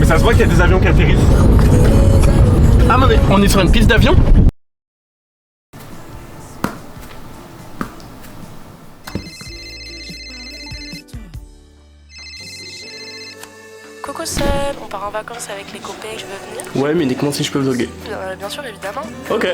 Mais ça se voit qu'il y a des avions qui atterrissent. Ah mais on est sur une piste d'avion? Coco seul, on part en vacances avec les copains, je veux venir. Ouais, mais uniquement si je peux vlogger. Bien sûr, évidemment. Ok.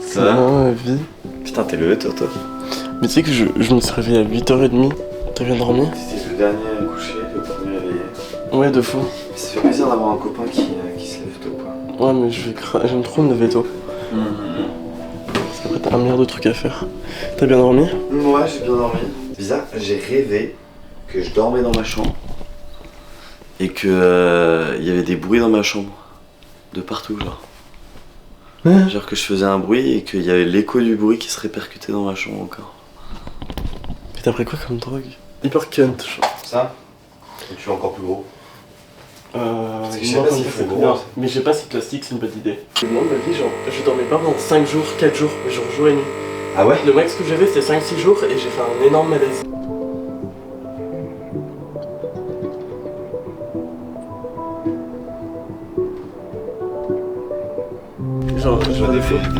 Ça va? Ma vie. Putain, t'es levé toi. Mais tu sais que je me suis réveillé à 8h30. T'as bien dormi? C'était le dernier à coucher, le premier réveillé. Ouais, de fou. Ça fait plaisir d'avoir un copain qui se lève tôt quoi. Ouais, mais j'aime trop me lever tôt. Parce qu'après t'as un milliard de trucs à faire. T'as bien dormi? Ouais, j'ai bien dormi. C'est bizarre, j'ai rêvé que je dormais dans ma chambre et que y avait des bruits dans ma chambre. De partout, genre. Ouais. Genre que je faisais un bruit et qu'il y avait l'écho du bruit qui se répercutait dans ma chambre encore. Et t'as pris quoi comme drogue? Hyper cunt, genre. Ça? Et tu es encore plus gros? Parce que je sais moi, pas comme s'il ça, faut c'est gros. bien. Mais je sais pas si plastique c'est une bonne idée. Moi, ma vie, genre, je dormais pas pendant 5 jours, 4 jours, genre jour et nuit. Ah ouais? Le max que j'avais c'était 5-6 jours et j'ai fait un énorme malaise. Genre,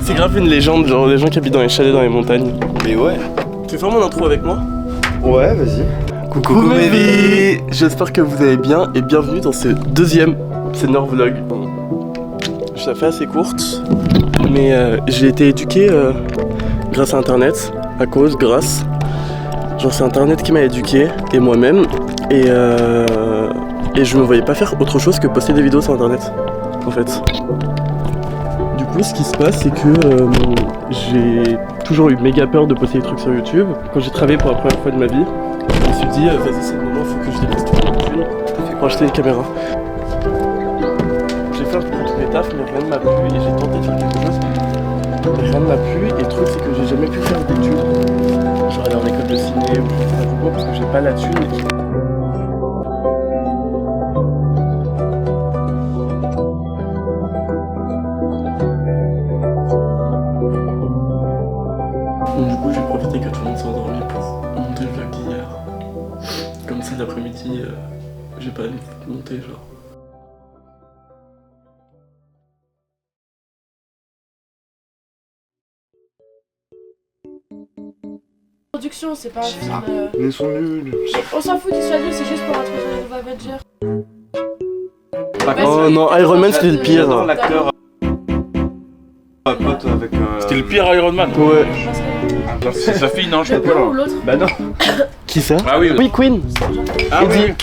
c'est grave une légende, genre les gens qui habitent dans les chalets dans les montagnes. Mais ouais. Tu fais mon intro avec moi? Ouais, vas-y. Coucou mes vies. J'espère que vous allez bien et bienvenue dans ce deuxième Senior Vlog. Je la fais assez courte, mais j'ai été éduqué grâce à internet, grâce. Genre c'est internet qui m'a éduqué et moi-même et je me voyais pas faire autre chose que poster des vidéos sur internet en fait. Du coup ce qui se passe c'est que j'ai toujours eu méga peur de poster des trucs sur YouTube. Quand j'ai travaillé pour la première fois de ma vie, je me suis dit vas-y c'est le moment, faut que je dépense toute ma thune pour acheter une caméra. J'ai fait un peu tous les tafs mais rien ne m'a plu et j'ai tenté de faire quelque chose. Mais rien ne m'a plu et le truc c'est que j'ai jamais pu faire d'études. Genre aller en école de ciné ou je sais pas pourquoi parce que j'ai pas la thune. Donc, du coup j'ai profité que tout le monde s'est endormi pour monter le vlog d'hier. Comme ça l'après-midi j'ai pas monté genre. Production, c'est pas un film. Ils sont nuls. On s'en fout qu'ils soient nuls, c'est juste pour introduire les nouveaux Avengers. Oh non, Iron Man c'était le pire. J'adore l'acteur. Pote avec. C'était le pire Iron Man. Ouais. C'est sa fille, non, je sais Le pas. blanc ou l'autre? Bah non. Qui ça? Ah oui. Oui, Queen. Ah oui.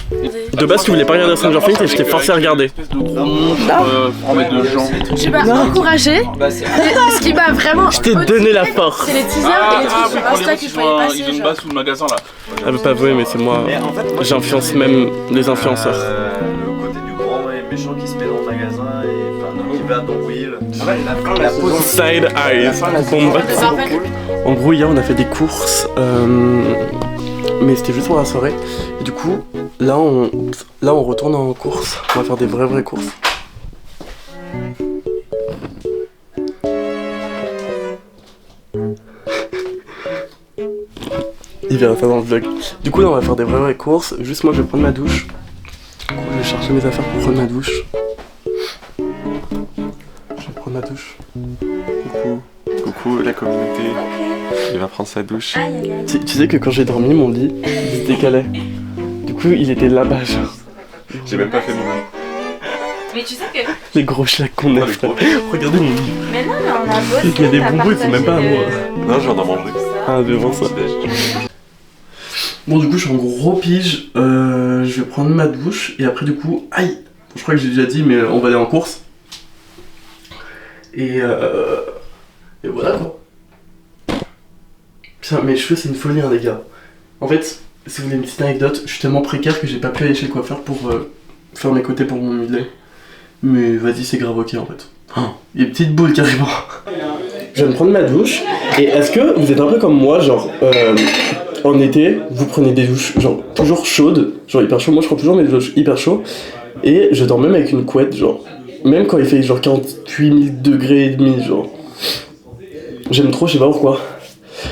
De base, tu voulais pas regarder Stranger Things et je t'ai forcé à regarder. Espèce de gros monstre formé de gens. Je m'ai encouragé. Ce qui m'a vraiment. Je t'ai donné la force. C'est les teasers et les trucs sur Insta que je voyais Ils ont passer. une Genre. base sous le magasin là. Elle veut pas avouer, mais c'est moi. J'influence même les influenceurs. Le côté du grand et méchant qui se met dans le magasin et enfin qui va dans Will. La Side Eyes. Bon, bref. En gros, hier on a fait des courses, mais c'était juste pour la soirée. Et du coup, là on retourne en course. On va faire des vraies courses. Il verra ça dans le vlog. Du coup là on va faire des vraies courses. Juste moi je vais prendre ma douche. Du coup, je vais chercher mes affaires pour prendre ma douche. Je vais prendre ma douche. Coucou la communauté. Il va prendre sa douche. Tu sais que quand j'ai dormi, mon lit, il se décalait. Du coup, il était là-bas, genre. J'ai même pas fait mon Mais tu sais que. Les gros schlacs qu'on a, les frère. gros. Regardez mon lit. Mais non, mais on a bossé. Il y a des on bonbons, ils sont même pas à partagé moi. Non, je viens d'en manger. Ah, devant ça. Bon, du coup, je suis en gros pige. Je vais prendre ma douche. Et après, du coup, aïe! Je crois que j'ai déjà dit, mais on va aller en course. Et voilà quoi. Putain, mes cheveux, c'est une folie, hein, les gars. En fait, si vous voulez une petite anecdote, je suis tellement précaire que j'ai pas pu aller chez le coiffeur pour faire mes côtés pour mon muselet. Mais vas-y, c'est grave ok en fait. Il y a une petite boule carrément. Je viens de prendre ma douche. Et est-ce que vous êtes un peu comme moi, genre en été, vous prenez des douches genre toujours chaudes, genre hyper chaud. Moi je prends toujours mes douches hyper chauds. Et je dors même avec une couette, genre. Même quand il fait genre 48 000 degrés et demi, genre. J'aime trop, je sais pas pourquoi.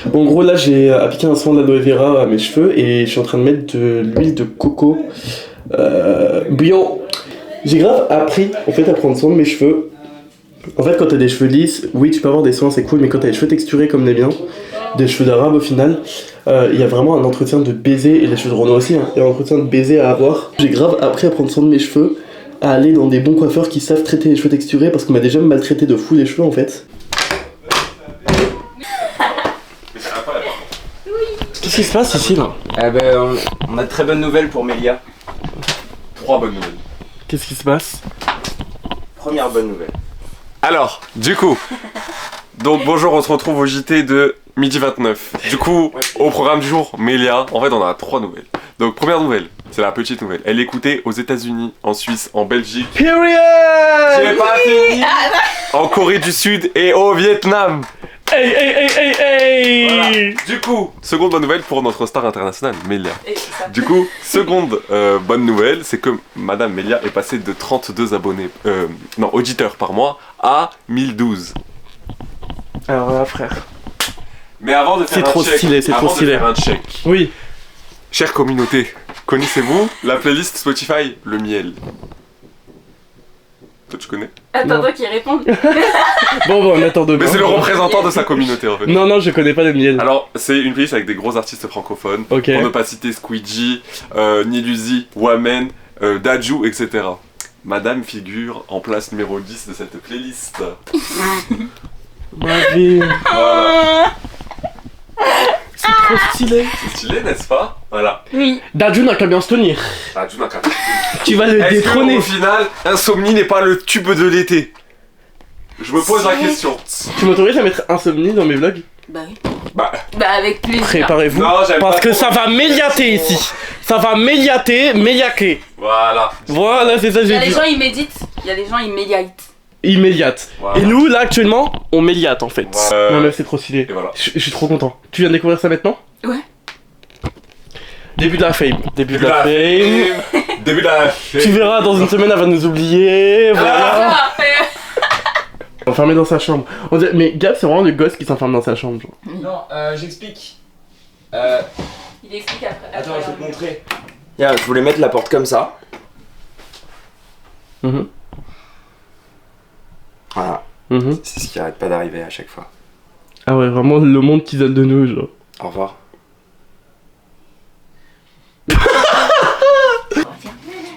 Bon, en gros, là j'ai appliqué un soin d'aloe vera à mes cheveux et je suis en train de mettre de l'huile de coco bio. J'ai grave appris en fait à prendre soin de mes cheveux. En fait, quand t'as des cheveux lisses, oui, tu peux avoir des soins, c'est cool, mais quand t'as des cheveux texturés comme les miens, des cheveux d'arabe au final, il y a vraiment un entretien de baiser, et les cheveux de Renaud aussi, hein, il y a un entretien de baiser à avoir. J'ai grave appris à prendre soin de mes cheveux, à aller dans des bons coiffeurs qui savent traiter les cheveux texturés, parce qu'on m'a déjà maltraité de fou les cheveux en fait. Qu'est-ce qui se passe ici là? On a de très bonnes nouvelles pour Mélia. 3 bonnes nouvelles. Qu'est-ce qui se passe? Première bonne nouvelle. Alors, du coup, donc bonjour, on se retrouve au JT de midi 29. Du coup, au programme du jour, Mélia, en fait on a 3 nouvelles. Donc première nouvelle, c'est la petite nouvelle. Elle est écoutée aux États-Unis, en Suisse, en Belgique. Period! J'ai pas fini! En Corée du Sud et au Vietnam. Hey hey hey hey hey! Voilà. Du coup, seconde bonne nouvelle pour notre star internationale, Mélia. Et c'est ça. Du coup, seconde bonne nouvelle, c'est que Madame Mélia est passée de 32 abonnés, auditeurs par mois à 1012. Alors là, frère. Mais avant de faire C'est trop stylé, c'est trop stylé. Faire un check, Oui. chère communauté, connaissez-vous la playlist Spotify Le Miel? Toi tu connais? Attends, toi qui réponds. Bon, on attend demain. Mais c'est le représentant de sa communauté en fait. Non, je connais pas le miel. Alors, c'est une playlist avec des gros artistes francophones. Ok. Pour ne pas citer Squeegee, Niluzi, Wamen, Dadju, etc. Madame figure en place numéro 10 de cette playlist. Ma vie. Voilà. C'est trop stylé. C'est stylé, n'est-ce pas? Voilà. Oui. Dadju n'a qu'à bien se tenir. Dadju n'a qu'à. Tu vas le Est-ce détrôner. qu'au final, Insomnie n'est pas le tube de l'été? Je me pose la question. Tu m'autorises à mettre Insomnie dans mes vlogs? Bah oui. Bah, avec plaisir. Préparez-vous. Non, j'aime Parce pas que trop. ça va méliater ici. Ça va méliater. voilà. Voilà, c'est ça que Il y j'ai a des dit. gens, ils méditent. Il y a des gens, ils médiatent. Immédiate. Voilà. Et nous, là, actuellement, on méliate en fait. Voilà. Non, mais c'est trop stylé. Et voilà. Je suis trop content. Tu viens de découvrir ça maintenant? Ouais. Début de la fame. Début de la fame. Début de la. Tu verras, dans une semaine, elle va nous oublier. Voilà. Ah, Enfermé dans sa chambre. On dirait... Mais Gab, c'est vraiment le gosse qui s'enferme dans sa chambre. Genre. Non, j'explique. il explique après. Attends, je vais te montrer. Tiens, je voulais mettre la porte comme ça. Mhm. Voilà. Mhm. C'est ce qui arrête pas d'arriver à chaque fois. Ah ouais, vraiment le monde qui donne de nous, genre. Au revoir.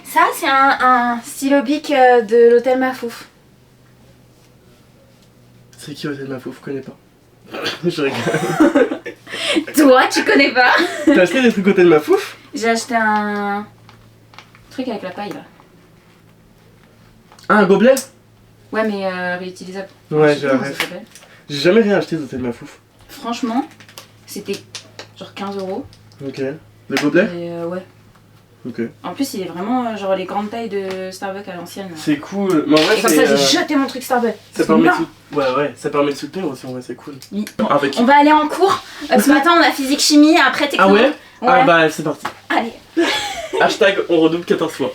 Ça, c'est un stylo bic de l'hôtel Mafouf. C'est qui Hôtel Mafouf? Je connais pas. Je rigole. Toi, tu connais pas? T'as acheté des trucs Hôtel Mafouf? J'ai acheté un truc avec la paille là. Ah, un gobelet? Ouais, mais réutilisable. Ouais, Je sais j'ai pas un comment ça rêve. s'appelle. J'ai jamais rien acheté d'Hôtel Mafouf. Franchement, c'était genre 15 €. Ok. Le gobelet? Et ouais. Ok. En plus, il est vraiment genre les grandes tailles de Starbucks à l'ancienne. C'est cool. Mais en vrai, Et comme c'est, ça, j'ai jeté mon truc Starbucks. ça C'est permet de énorme. ouais, ça permet de soutenir aussi, en vrai, c'est cool. Oui. Avec. On va aller en cours. Ce matin, on a physique chimie, après techno. Ah ouais? Ouais. Ah bah, c'est parti. Allez. Hashtag on redouble 14 fois.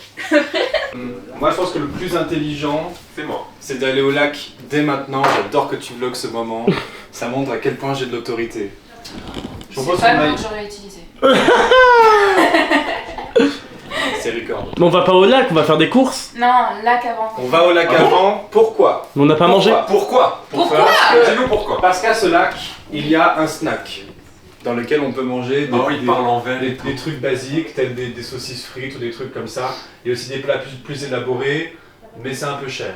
Moi je pense que le plus intelligent, C'est moi. c'est d'aller au lac dès maintenant. J'adore que tu vlogs ce moment. Ça montre à quel point j'ai de l'autorité. Je propose qu'on aille. j'aurais utilisé. C'est record. Mais on va pas au lac, on va faire des courses. Non, lac avant. On va au lac Ah bon avant. Pourquoi? Mais on n'a pas mangé. Pourquoi? Pourquoi? Dis-nous pourquoi. Parce qu'à ce lac, il y a un snack dans lequel on peut manger Ah oui, il parle en verre et des trucs basiques, tels des saucisses frites ou des trucs comme ça. Il y a aussi des plats plus élaborés. mais c'est un peu cher.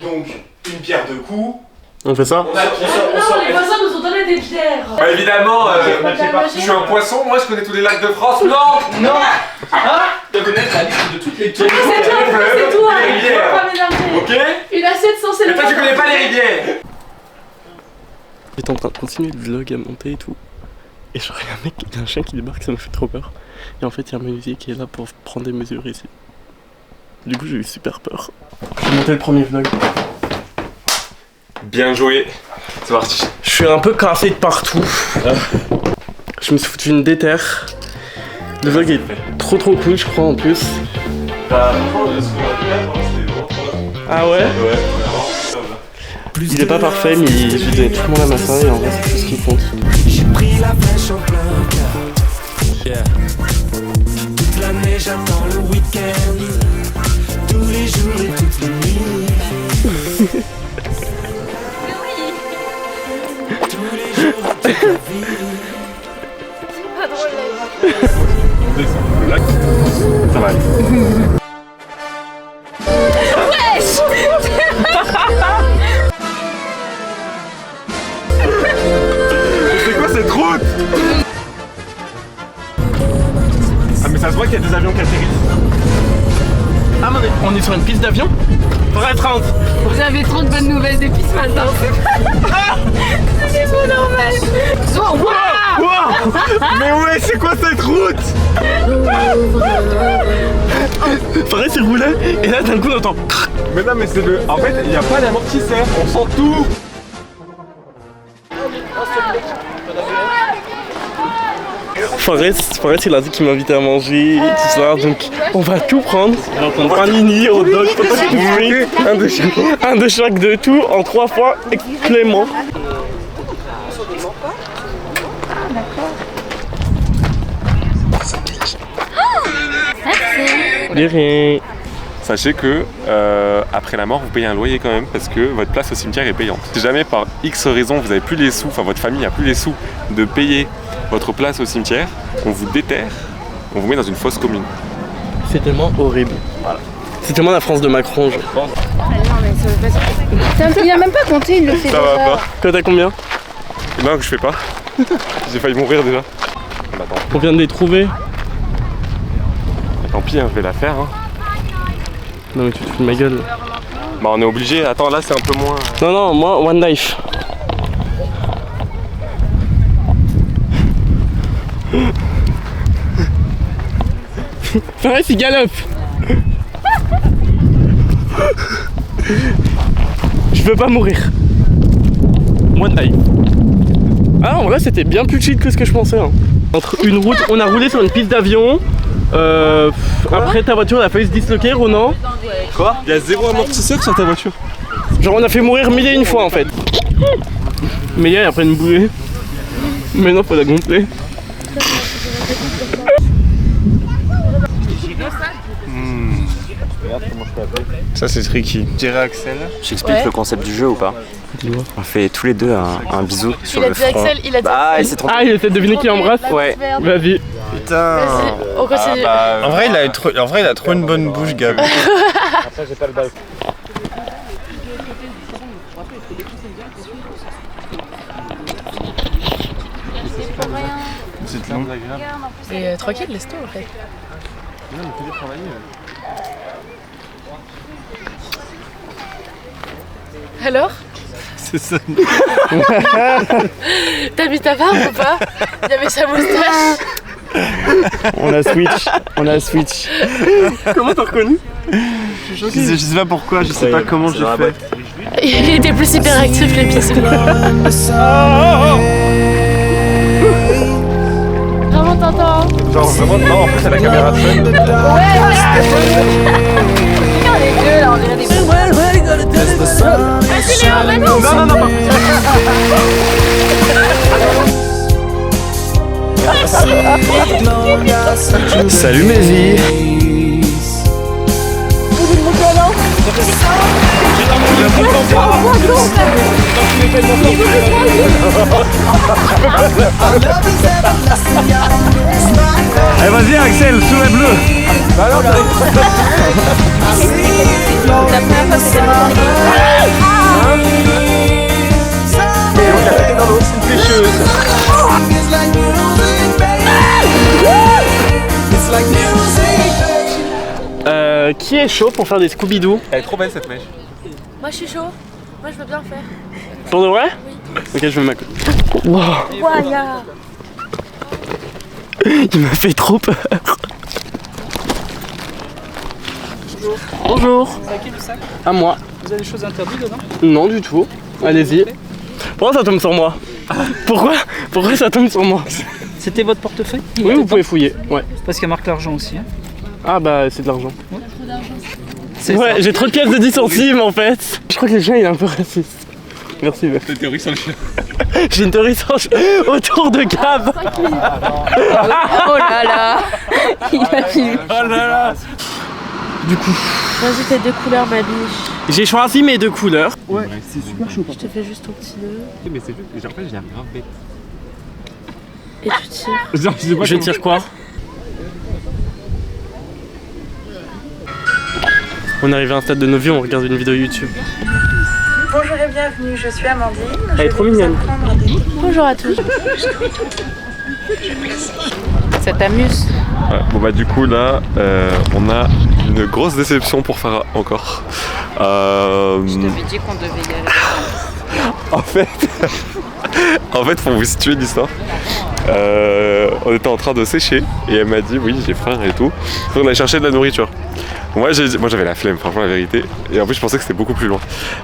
Donc, une pierre deux coups. On fait ça? On sort. Les voisins nous ont donné des pierres. Bah évidemment, je suis un poisson, moi je connais tous les lacs de France. Non. Non. Hein? Tu dois connaître la liste de toutes les pierres. C'est toi. les rivières. Faut pas mélanger. Ok. Une assiette censée Mais toi tu connais pas les rivières. J'étais en train de continuer le vlog à monter et tout. Et genre, il y a un chien qui débarque, ça me fait trop peur. Et en fait, il y a un menuisier qui est là pour prendre des mesures ici. Du coup, j'ai eu super peur. J'ai monté le premier vlog. Bien joué. C'est parti. Je suis un peu cassé de partout. Je me suis foutu une déterre. Le vlog est trop cool, je crois, en plus. Ah ouais? Il est pas parfait, mais je lui donnais tout le monde à matin et en vrai, c'est tout ce qui compte. J'ai pris la flèche en plein cœur. Yeah. Toute l'année, j'attends le week-end. Tous les jours et toutes les nuits. Tous les jours et toute la vie. C'est pas drôle là. Ça va aller. C'est quoi cette route? Ah mais ça se voit qu'il y a des avions qui atterrissent. Ah mais on est sur une piste d'avion? Vrai 30. J'avais trop de bonnes nouvelles depuis ce matin. C'est pas normal. Wow. Mais ouais, c'est quoi cette route? Pareil, c'est roulé et là d'un coup on entend. Mais non mais c'est le... En fait, il n'y a pas d'amortisseur, on sent tout. Forest, il a dit qu'il m'invitait à manger et tout ça, donc on va tout prendre. On va prendre panini, hot dog, un de chaque de tout en 3 fois Clément. De rien. Sachez que après la mort, vous payez un loyer quand même parce que votre place au cimetière est payante. Si jamais par X raison vous avez plus les sous, enfin votre famille a plus les sous de payer votre place au cimetière, on vous déterre, on vous met dans une fosse commune. C'est tellement horrible. Voilà. C'est tellement la France de Macron, je pense. Non mais ça veut pas dire. Il a même pas compté, il le fait Ça déjà. va pas. Toi t'as combien? Non, je fais pas. J'ai failli mourir déjà. Bah, attends. On vient de les trouver. Tant pis, hein, je vais la faire. Hein. Non mais tu te fous de ma gueule. Bah on est obligé. Attends, là c'est un peu moins. Non, moi one knife. Pareil, il galope. Je veux pas mourir. One knife. Ah en vrai c'était bien plus chill que ce que je pensais. Hein. Entre une route, on a roulé sur une piste d'avion. Après ta voiture elle a failli se disloquer, Ronan. Quoi? Il y a 0 amortisseur sur ta voiture. Genre on a fait mourir 1001 fois en fait. Mais il y a après une bouée. Mais non, faut la gonfler. Ça c'est tricky. Je dirais Axel. J'explique le concept du jeu ou pas? On fait tous les deux un bisou sur Il a le dit front. Axel, il a dit Ah, il Axel. s'est trompé. Ah, il essaie de deviner qui embrasse? Ouais. Vas-y. Putain. Vas-y, on continue. En vrai, il a trop une bonne bouche, Gab. Après, j'ai pas le balcon. C'est long. Et tranquille, laisse-toi en fait. Non, mais fais-les travailler. Alors? C'est ça. T'as mis ta barbe ou pas? Il y avait sa moustache. On a switch. Comment t'as reconnu? Je sais pas pourquoi, je sais pas comment j'ai fait. Il était plus hyperactif les bisous. Vraiment t'entends? Genre vraiment, non, en plus à la caméra de fun. On est deux là, on dirait des bisous. Vas-y Léo, vas-y. Non. Salut mes vies. Vas-y. Allez, vas-y, Axel, sous la bleue. La première fois, c'était vraiment C'est une pêcheuse. Qui est chaud pour faire des Scooby-Doo? Elle est trop belle cette mèche. Moi, je suis chaud. Moi, je veux bien le faire. Pour de vrai? Oui. Ok, je vais m'accoter. Wow. Voilà. Il m'a fait trop peur. Bonjour. C'est à qui le sac? À moi. Vous avez des choses interdites dedans? Non du tout. Allez-y. Pourquoi ça tombe sur moi? Pourquoi ça tombe sur moi? C'était votre portefeuille? Oui, vous pouvez fouiller. Ouais. Parce qu'il marque l'argent aussi. Hein. Ah bah c'est de l'argent. C'est Ouais, ça. j'ai trop de pièces de 10 centimes en fait. Je crois que le chien il est un peu raciste. Merci mec. T'as une théorie sur le chien? J'ai une théorie sur autour de Gab. Oh là là. Il a vu. Oh là là. Du coup, Vas-y, tes 2 couleurs, ma biche. j'ai choisi mes 2 couleurs. Ouais, c'est super chaud. Je te fais juste ton petit nœud. Mais c'est juste, en fait, j'ai l'air grave bête. Et tu tires. Je tire quoi? On est arrivé à un stade de nos vies, on regarde une vidéo YouTube. Bonjour et bienvenue, je suis Amandine. Elle est trop mignonne. Bonjour à tous. Ça t'amuse? Ouais, bon bah du coup là, on a une grosse déception pour Farah encore. Je t'avais dit qu'on devait y aller. En fait, pour vous situer l'histoire, on était en train de sécher et elle m'a dit oui j'ai faim et tout. Donc on a cherché de la nourriture. Moi j'avais la flemme, franchement la vérité. Et en plus je pensais que c'était beaucoup plus loin.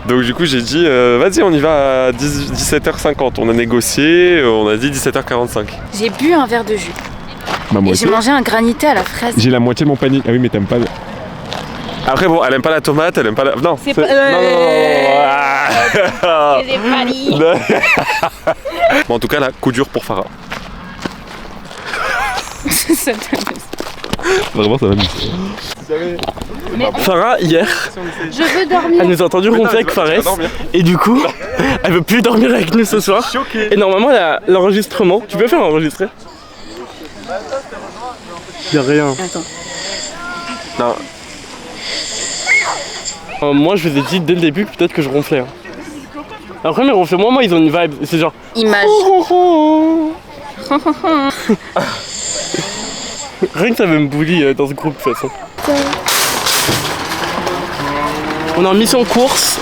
Donc du coup j'ai dit vas-y on y va à 17h50. On a négocié, on a dit 17h45. J'ai bu un verre de jus. Bah moi Et j'ai mangé un granité à la fraise. J'ai la moitié de mon panier. Ah oui mais t'aimes pas. Après bon, elle aime pas la tomate, elle aime pas la. Non. C'est pas. J'ai pas dit. Bon, en tout cas là, coup dur pour Farah. Ça t'amuse. Vraiment ça va mieux. Farah, hier, Je veux dormir. elle nous a entendu ronfler avec Fares. Et du coup, elle veut plus dormir avec nous ce soir. Et normalement, l'enregistrement, tu peux faire enregistrer? Y'a rien. Attends. Non. Moi, je vous ai dit dès le début que peut-être que je ronflais. Hein. Après, mes ronflements, moi, ils ont une vibe. C'est genre. Image. Rien que ça veut me bully dans ce groupe de toute façon. On est en mission course.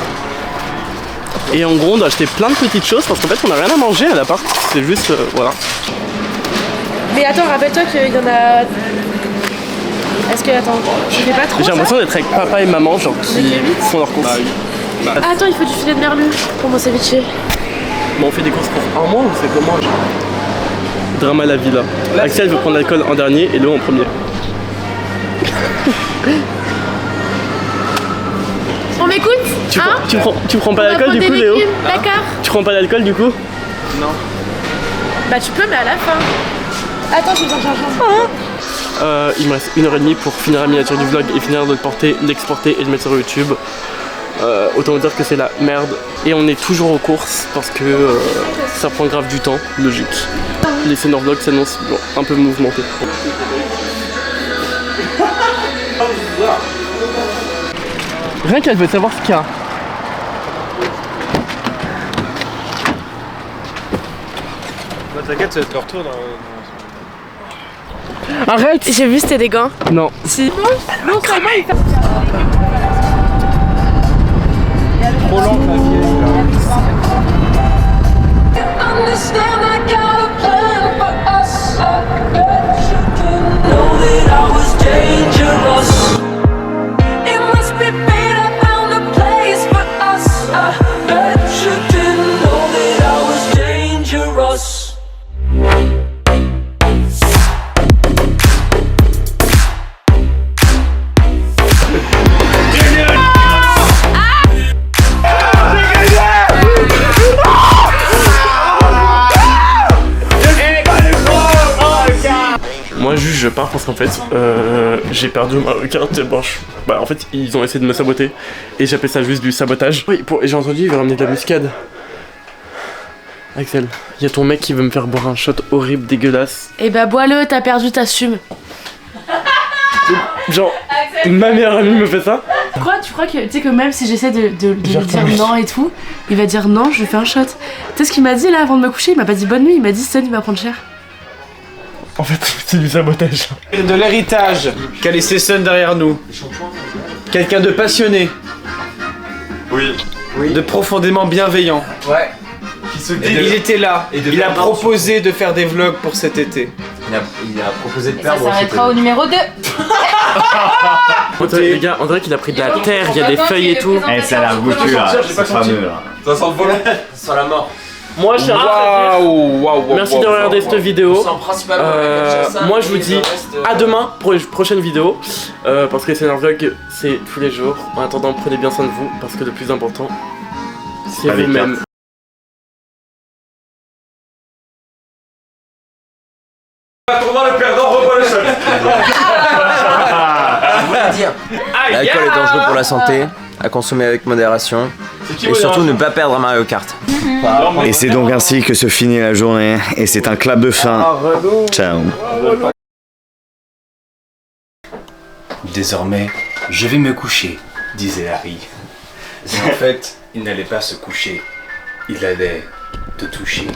Et en gros, on doit acheter plein de petites choses parce qu'en fait, on n'a rien à manger à l'appart. C'est juste. Voilà. Mais attends, rappelle-toi qu'il y en a. Est-ce que. Attends, tu fais pas trop? J'ai l'impression d'être avec papa et maman, genre qui font leurs courses. Ah, attends, il faut du filet de merlu pour mon ceviche. Bon, on fait des courses pour un mois ou c'est comment? Drama la villa. Axel veut prendre l'alcool en dernier et Léo en premier. On m'écoute? Tu prends pas l'alcool du coup, Léo? D'accord. Tu prends pas l'alcool du coup? Bah, tu peux, mais à la fin. Attends, je vais t'en chercher. Il me reste 1h30 pour finir la miniature du vlog et finir de le porter, d'exporter et de mettre sur YouTube. Autant dire que c'est la merde. Et on est toujours aux courses parce que ça prend grave du temps, logique. Les senior vlogs s'annoncent un peu mouvementés. Rien qu'elle veut savoir ce qu'il y a. Bah t'inquiète, ça va être leur tour dans... Arrête! J'ai vu, c'était des gants. Non. Si. Non, seulement il fait. Trop lent la vieille là. Moi juste je pars parce qu'en fait j'ai perdu ma carte blanche. Bah en fait ils ont essayé de me saboter et j'appelle ça juste du sabotage. Oui, et j'ai entendu ils veulent ramener de la muscade. Axel, il y a ton mec qui veut me faire boire un shot horrible, dégueulasse. Eh bah bois-le, t'as perdu, t'assumes. Genre, ma meilleure amie me fait ça. Tu crois que, tu sais que même si j'essaie de lui dire non et tout, il va dire non, je fais un shot. Tu sais ce qu'il m'a dit là avant de me coucher? Il m'a pas dit bonne nuit, il m'a dit Sun, il va prendre cher. En fait, c'est du sabotage. De l'héritage qu'a laissé Sun derrière nous. Quelqu'un de passionné. Oui. De profondément bienveillant. Ouais. Il était là. Il a proposé de faire des vlogs pour cet été. Il a proposé de Et ça perdre. s'arrêtera au numéro 2. Les gars, on dirait qu'il a pris de la terre, il y a des feuilles et tout. Eh, ça a l'air goûtu là, c'est fameux là. Ça sent le volant. Ça sent la mort. Moi, je suis merci de regarder cette vidéo. Moi, je vous dis à demain pour une prochaine vidéo. Parce que c'est un vlog, c'est tous les jours. En attendant, prenez bien soin de vous. Parce que le plus important, c'est vous-même. Tournant le perdant, revoit le shot. L'alcool est dangereux pour la santé, à consommer avec modération. Et surtout ne pas perdre à Mario Kart. Et c'est donc ainsi que se finit la journée. Et c'est un clap de fin. Ciao. Désormais, je vais me coucher, disait Harry. Mais en fait, il n'allait pas se coucher. Il allait te toucher.